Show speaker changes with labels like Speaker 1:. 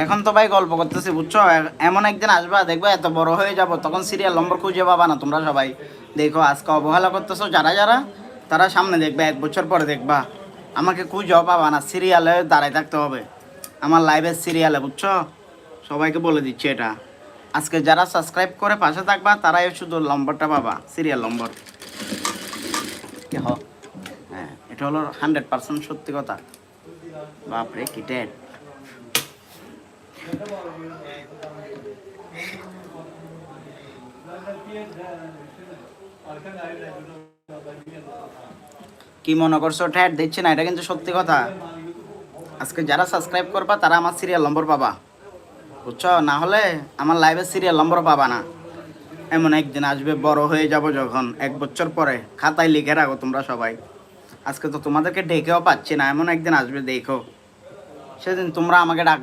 Speaker 1: এখন তো ভাই গল্প করতেছি বুঝছো, এমন একদিন আসবা দেখবা এত বড় হয়ে যাব, তখন সিরিয়াল নম্বর খুঁজে পাবা না তোমরা সবাই। দেখো আজকে অবহেলা করতেছো যারা যারা, তারা সামনে দেখবে 1 বছর পরে দেখবা আমাকে খুঁজেও পাবা না, সিরিয়ালে দাঁড়ায় থাকতে হবে আমার লাইভের সিরিয়ালে, বুঝছো? সবাইকে বলে দিচ্ছি এটা। আজকে যারা সাবস্ক্রাইব করে পাশে থাকবা তারাই শুধু নম্বরটা পাবা, সিরিয়াল নম্বর। কি হ, হ্যাঁ এটা হলো 100% সত্যি কথা। বাপরে কি ডেট! কি মনে করছো ঠ্যাট দিচ্ছি না, এটা কিন্তু সত্যি কথা। আজকে যারা সাবস্ক্রাইব করবা তারা আমার সিরিয়াল নম্বর পাবা, বুঝছো? না হলে আমার লাইভের সিরিয়াল নম্বর পাবা না। এমন একদিন আসবে বড় হয়ে যাব যখন, 1 বছর পরে, খাতায় লিখে রাখো তোমরা সবাই। আজকে তো তোমাদেরকে ডেকেও পাচ্ছি না, এমন একদিন আসবে দেখো, সেদিন তোমরা আমাকে ডাক